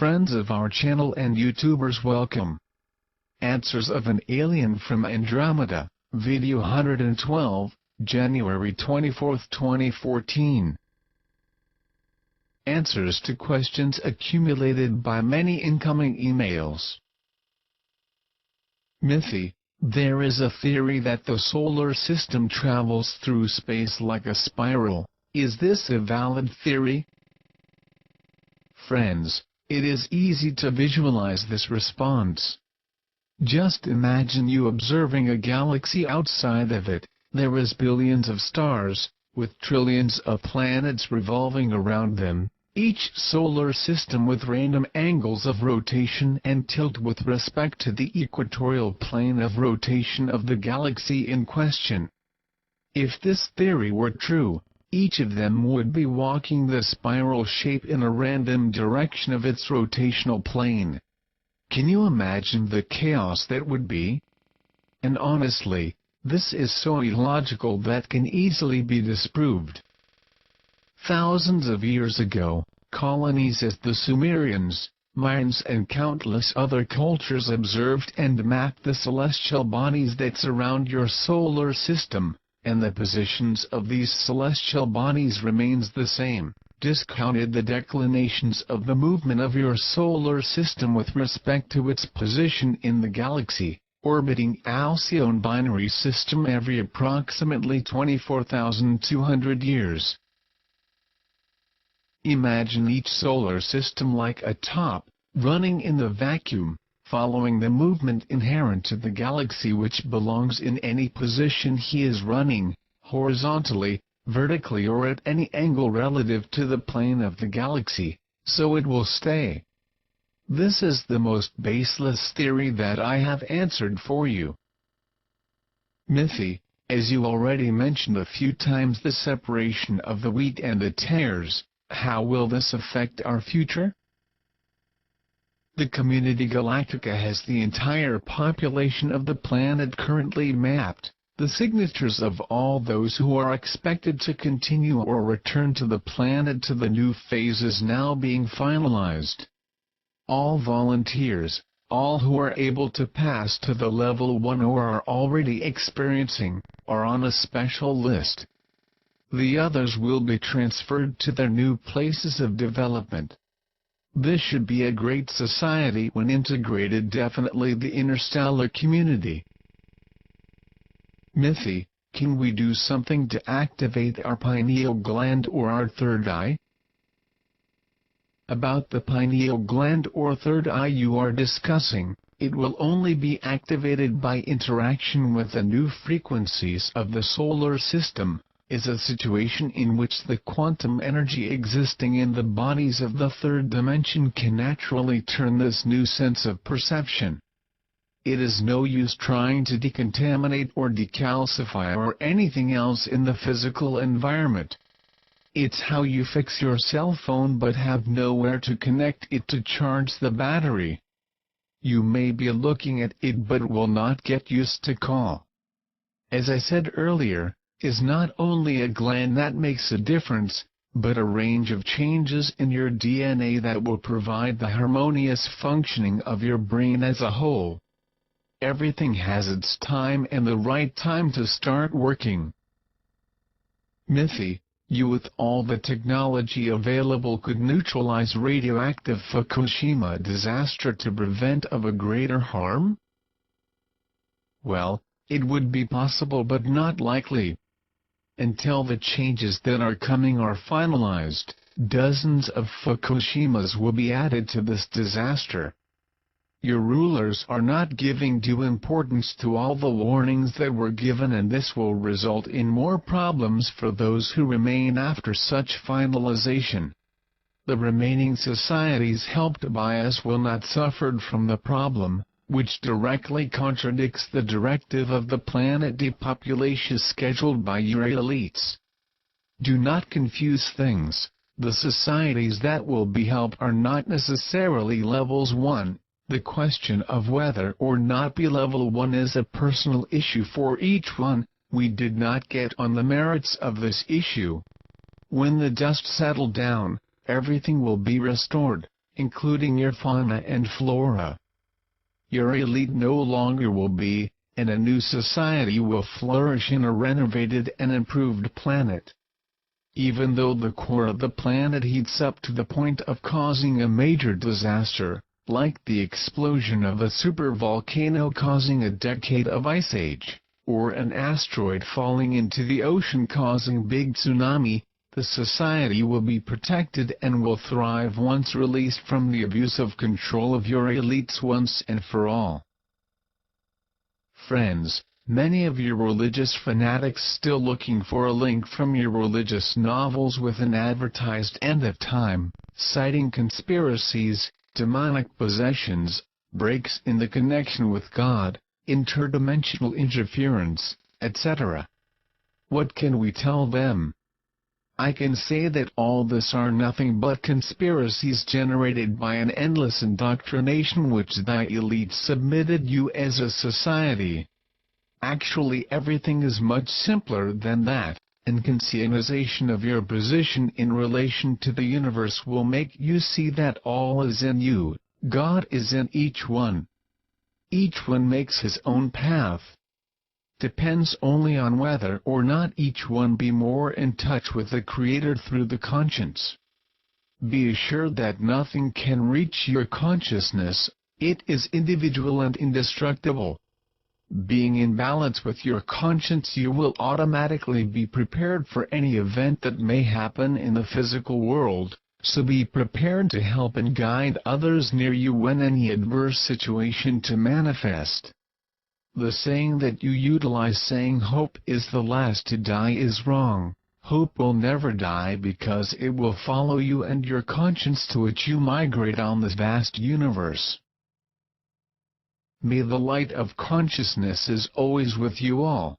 friends of our channel and YouTubers, welcome. Answers of an Alien from Andromeda, Video 112, January 24, 2014. Answers to questions accumulated by many incoming emails. Mythy. There is a theory that the solar system travels through space like a spiral. Is this a valid theory? Friends, it is easy to visualize this response. Just imagine you observing a galaxy outside of it. There is billions of stars, with trillions of planets revolving around them, each solar system with random angles of rotation and tilt with respect to the equatorial plane of rotation of the galaxy in question. If this theory were true, each of them would be walking the spiral shape in a random direction of its rotational plane. Can you imagine the chaos that would be? And honestly, this is so illogical that can easily be disproved. Thousands of years ago, colonies as the Sumerians, Mayans and countless other cultures observed and mapped the celestial bodies that surround your solar system, and the positions of these celestial bodies remains the same, discounted the declinations of the movement of your solar system with respect to its position in the galaxy, orbiting Alcyone binary system every approximately 24,200 years. Imagine each solar system like a top, running in the vacuum, following the movement inherent to the galaxy which belongs in any position he is running, horizontally, vertically or at any angle relative to the plane of the galaxy, so it will stay. This is the most baseless theory that I have answered for you. Mythy. As you already mentioned a few times, the separation of the wheat and the tares. How will this affect our future? The Community Galactica has the entire population of the planet currently mapped, the signatures of all those who are expected to continue or return to the planet to the new phase is now being finalized. All volunteers, all who are able to pass to the level 1 or are already experiencing, are on a special list. The others will be transferred to their new places of development. This should be a great society when integrated, definitely the interstellar community. Mythy. Can we do something to activate our pineal gland or our third eye? About the pineal gland or third eye you are discussing, it will only be activated by interaction with the new frequencies of the solar system. Is a situation in which the quantum energy existing in the bodies of the third dimension can naturally turn this new sense of perception. It is no use trying to decontaminate or decalcify or anything else in the physical environment. It's how you fix your cell phone but have nowhere to connect it to charge the battery. You may be looking at it but will not get used to call. As I said earlier, is not only a gland that makes a difference, but a range of changes in your DNA that will provide the harmonious functioning of your brain as a whole. Everything has its time and the right time to start working. Mythy. You with all the technology available could neutralize radioactive Fukushima disaster to prevent of a greater harm? Well, it would be possible but not likely. Until the changes that are coming are finalized, dozens of Fukushimas will be added to this disaster. Your rulers are not giving due importance to all the warnings that were given, and this will result in more problems for those who remain after such finalization. The remaining societies helped by us will not suffer from the problem, which directly contradicts the directive of the planet depopulation scheduled by your elites. Do not confuse things. The societies that will be helped are not necessarily levels 1. The question of whether or not be level 1 is a personal issue for each one. We did not get on the merits of this issue. When the dust settled down, everything will be restored. including your fauna and flora. Your elite no longer will be, and a new society will flourish in a renovated and improved planet. Even though the core of the planet heats up to the point of causing a major disaster, like the explosion of a supervolcano causing a decade of ice age, or an asteroid falling into the ocean causing big tsunami, the society will be protected and will thrive once released from the abusive control of your elites once and for all. Friends, many of your religious fanatics still looking for a link from your religious novels with an advertised end of time, citing conspiracies, demonic possessions, breaks in the connection with God, interdimensional interference, etc. What can we tell them? I can say that all this are nothing but conspiracies generated by an endless indoctrination which thy elite submitted you as a society. Actually everything is much simpler than that, and conscientization of your position in relation to the universe will make you see that all is in you, God is in each one. Each one makes his own path. Depends only on whether or not each one be more in touch with the Creator through the conscience. Be assured that nothing can reach your consciousness, it is individual and indestructible. Being in balance with your conscience, you will automatically be prepared for any event that may happen in the physical world, so be prepared to help and guide others near you when any adverse situation to manifest. The saying that you utilize saying hope is the last to die is wrong. Hope will never die because it will follow you and your conscience to which you migrate on this vast universe. May the light of consciousness is always with you all.